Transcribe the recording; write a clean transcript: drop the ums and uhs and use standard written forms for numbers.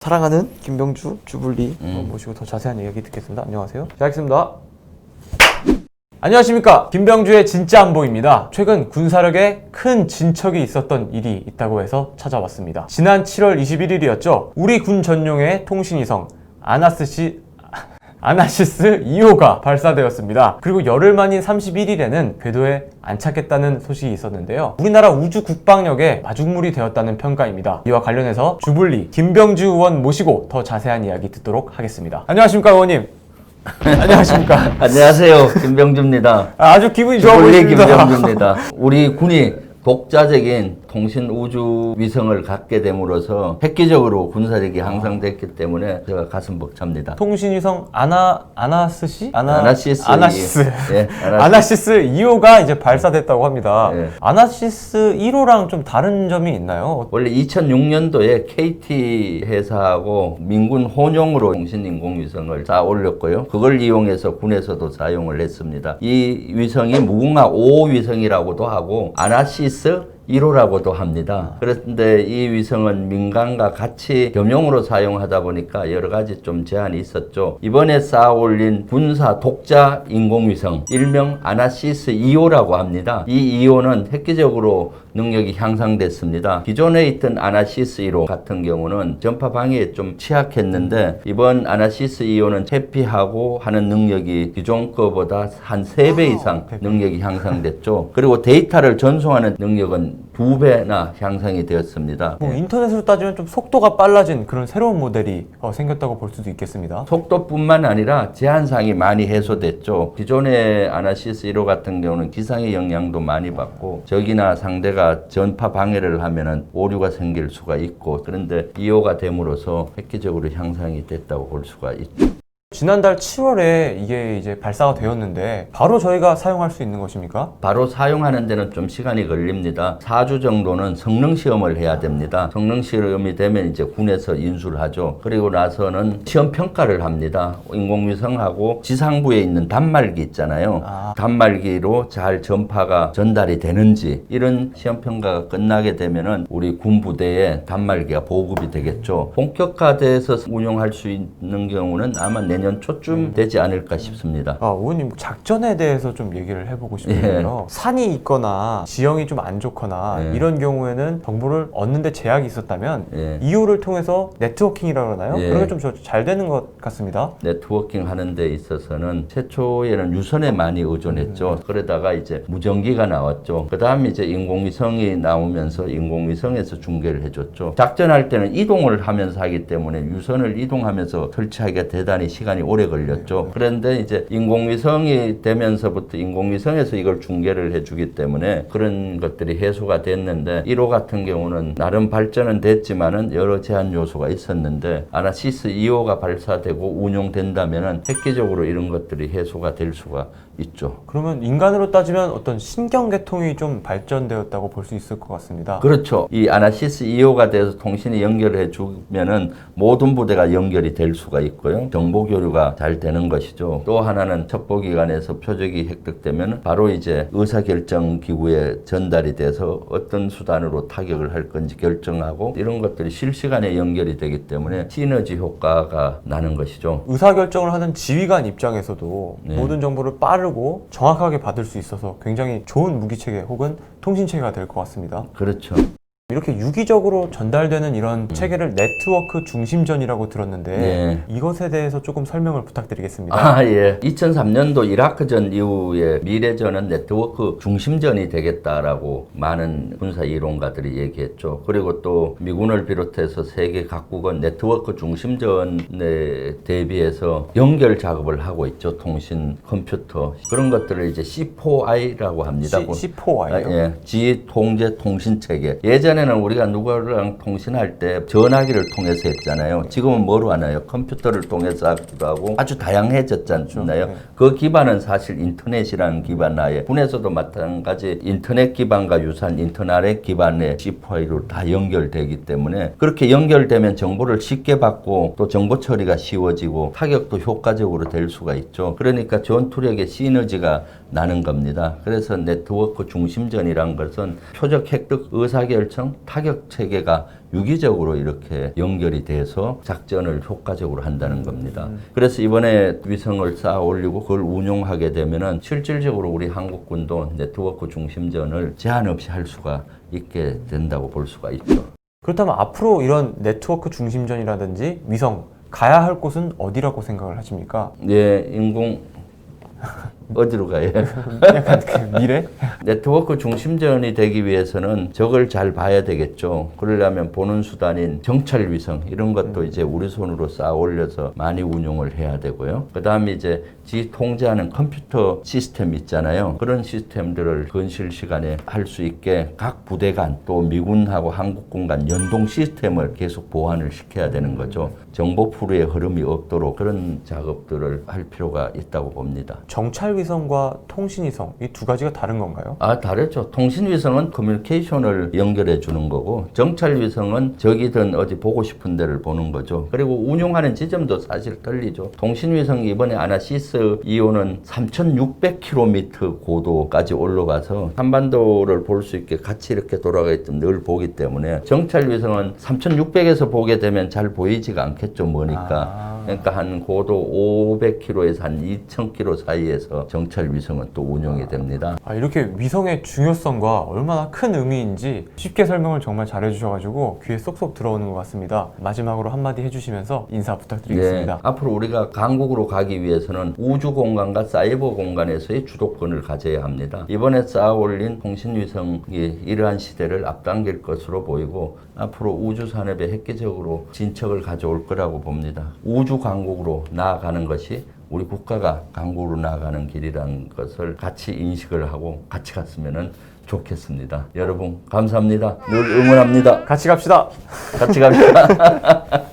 사랑하는 김병주 주불리 모시고 더 자세한 이야기 듣겠습니다. 안녕하세요. 시작하겠습니다. 안녕하십니까. 김병주의 진짜 안보입니다. 최근 군사력에 큰 진척이 있었던 일이 있다고 해서 찾아왔습니다. 지난 7월 21일이었죠. 우리 군 전용의 통신위성 아나시스 2호가 발사되었습니다. 그리고 열흘 만인 31일에는 궤도에 안착했다는 소식이 있었는데요. 우리나라 우주 국방력에 마중물이 되었다는 평가입니다. 이와 관련해서 주불리 김병주 의원 모시고 더 자세한 이야기 듣도록 하겠습니다. 안녕하십니까 의원님. 안녕하십니까. 안녕하세요, 김병주입니다. 아주 기분이 좋아 보이십니다. 김병주입니다. 우리 군이 독자적인 통신 우주 위성을 갖게 됨으로써 획기적으로 군사력이 향상됐기 때문에 제가 가슴 벅찹니다. 통신위성 아나시스 예, 아나시스 2호가 이제 발사됐다고 합니다. 예. 아나시스 1호랑 좀 다른 점이 있나요? 원래 2006년도에 KT 회사하고 민군 혼용으로 통신 인공위성을 쌓아 올렸고요. 그걸 이용해서 군에서도 사용을 했습니다. 이 위성이 무궁화 5호 위성이라고도 하고 아나시스 1호라고도 합니다. 그런데 이 위성은 민간과 같이 겸용으로 사용하다 보니까 여러 가지 좀 제한이 있었죠. 이번에 쌓아 올린 군사 독자 인공위성 일명 아나시스 2호라고 합니다. 이 2호는 획기적으로 능력이 향상됐습니다. 기존에 있던 아나시스 1호 같은 경우는 전파 방해에 좀 취약했는데 이번 아나시스 2호는 회피하고 하는 능력이 기존 거보다 한 3배 이상 능력이 향상됐죠. 그리고 데이터를 전송하는 능력은 2배나 향상이 되었습니다. 인터넷으로 따지면 좀 속도가 빨라진 그런 새로운 모델이 생겼다고 볼 수도 있겠습니다. 속도뿐만 아니라 제한사항이 많이 해소됐죠. 기존의 아나시스 1호 같은 경우는 기상의 영향도 많이 받고 적이나 상대가 전파 방해를 하면은 오류가 생길 수가 있고, 그런데 2호가 됨으로써 획기적으로 향상이 됐다고 볼 수가 있죠. 지난달 7월에 이게 이제 발사가 되었는데 바로 저희가 사용할 수 있는 것입니까? 바로 사용하는 데는 좀 시간이 걸립니다. 4주 정도는 성능 시험을 해야 됩니다. 성능 시험이 되면 이제 군에서 인수를 하죠. 그리고 나서는 시험 평가를 합니다. 인공위성하고 지상부에 있는 단말기 있잖아요. 단말기로 잘 전파가 전달이 되는지 이런 시험 평가가 끝나게 되면은 우리 군 부대에 단말기가 보급이 되겠죠. 본격화돼서 운용할 수 있는 경우는 아마 내년 초쯤 되지 않을까 싶습니다. 의원님 작전에 대해서 좀 얘기를 해보고 싶은데요. 산이 있거나 지형이 좀 안 좋거나 이런 경우에는 정보를 얻는데 제약이 있었다면 2호를 통해서 네트워킹이라고 하나요? 그런 게 좀 잘 되는 것 같습니다. 네트워킹 하는 데 있어서는 최초에는 유선에 많이 의존했죠. 그러다가 이제 무전기가 나왔죠. 그 다음에 이제 인공위성이 나오면서 인공위성에서 중계를 해줬죠. 작전할 때는 이동을 하면서 하기 때문에 유선을 이동하면서 설치하기가 대단히 시간이 오래 걸렸죠. 그런데 이제 인공위성이 되면서부터 인공위성에서 이걸 중계를 해주기 때문에 그런 것들이 해소가 됐는데 1호 같은 경우는 나름 발전은 됐지만은 여러 제한 요소가 있었는데 아나시스 2호가 발사되고 운용된다면은 획기적으로 이런 것들이 해소가 될 수가 있죠. 그러면 인간으로 따지면 어떤 신경계통이 좀 발전되었다고 볼 수 있을 것 같습니다. 그렇죠. 이 아나시스 2호가 돼서 통신이 연결해 주면은 모든 부대가 연결이 될 수가 있고요. 정보 교류가 잘 되는 것이죠. 또 하나는 첩보기관에서 표적이 획득되면 바로 이제 의사결정 기구에 전달이 돼서 어떤 수단으로 타격을 할 건지 결정하고 이런 것들이 실시간에 연결이 되기 때문에 시너지 효과가 나는 것이죠. 의사결정을 하는 지휘관 입장에서도 모든 정보를 빠르고 정확하게 받을 수 있어서 굉장히 좋은 무기체계 혹은 통신체계가 될 것 같습니다. 그렇죠. 이렇게 유기적으로 전달되는 이런 체계를 네트워크 중심전이라고 들었는데 이것에 대해서 조금 설명을 부탁드리겠습니다. 예. 2003년도 이라크전 이후에 미래전은 네트워크 중심전이 되겠다라고 많은 군사 이론가들이 얘기했죠. 그리고 또 미군을 비롯해서 세계 각국은 네트워크 중심전에 대비해서 연결 작업을 하고 있죠. 통신, 컴퓨터 그런 것들을 이제 C4I라고 합니다. C4I요? 예. 지휘통제 통신체계. 예전에는 우리가 누구랑 통신할 때 전화기를 통해서 했잖아요. 지금은 뭐로 하나요? 컴퓨터를 통해서 하기도 하고 아주 다양해졌잖아요. 그 기반은 사실 인터넷이라는 기반 하에 군에서도 마찬가지 인터넷 기반과 유사한 인터넷 기반의 C4I로 다 연결되기 때문에 그렇게 연결되면 정보를 쉽게 받고 또 정보 처리가 쉬워지고 타격도 효과적으로 될 수가 있죠. 그러니까 전투력의 시너지가 나는 겁니다. 그래서 네트워크 중심전이란 것은 표적 획득, 의사결정, 타격 체계가 유기적으로 이렇게 연결이 돼서 작전을 효과적으로 한다는 겁니다. 그래서 이번에 위성을 쌓아 올리고 그걸 운용하게 되면은 실질적으로 우리 한국군도 네트워크 중심전을 제한 없이 할 수가 있게 된다고 볼 수가 있죠. 그렇다면 앞으로 이런 네트워크 중심전이라든지 위성 가야 할 곳은 어디라고 생각을 하십니까? 네, 인공 어디로 가요? 약간 그 미래? 네트워크 중심전이 되기 위해서는 적을 잘 봐야 되겠죠. 그러려면 보는 수단인 정찰 위성 이런 것도 이제 우리 손으로 쌓아 올려서 많이 운용을 해야 되고요. 그 다음에 이제 지 통제하는 컴퓨터 시스템 있잖아요. 그런 시스템들을 건실 시간에 할 수 있게 각 부대 간 또 미군하고 한국군 간 연동 시스템을 계속 보완을 시켜야 되는 거죠. 정보 풀이의 흐름이 없도록 그런 작업들을 할 필요가 있다고 봅니다. 정찰 위성과 통신 위성 이 두 가지가 다른 건가요? 아, 다르죠. 통신위성은 커뮤니케이션을 연결해 주는 거고, 정찰위성은 적이든 어디 보고 싶은 데를 보는 거죠. 그리고 운용하는 지점도 사실 틀리죠. 통신위성이 이번에 아나시스 2호는 3,600km 고도까지 올라가서 한반도를 볼 수 있게 같이 이렇게 돌아가 있던 늘 보기 때문에, 정찰위성은 3,600에서 보게 되면 잘 보이지가 않겠죠. 머니까. 그러니까 한 고도 500km에서 한 2,000km 사이에서 정찰 위성은 또 운용이 됩니다. 이렇게 위성의 중요성과 얼마나 큰 의미인지 쉽게 설명을 정말 잘해주셔가지고 귀에 쏙쏙 들어오는 것 같습니다. 마지막으로 한마디 해주시면서 인사 부탁드리겠습니다. 네, 앞으로 우리가 강국으로 가기 위해서는 우주 공간과 사이버 공간에서의 주도권을 가져야 합니다. 이번에 쌓아 올린 통신위성이 이러한 시대를 앞당길 것으로 보이고, 앞으로 우주 산업에 획기적으로 진척을 가져올 거라고 봅니다. 우주 강국으로 나아가는 것이 우리 국가가 강국으로 나아가는 길이라는 것을 같이 인식을 하고 같이 갔으면 좋겠습니다. 여러분 감사합니다. 늘 응원합니다. 같이 갑시다. 같이 갑시다.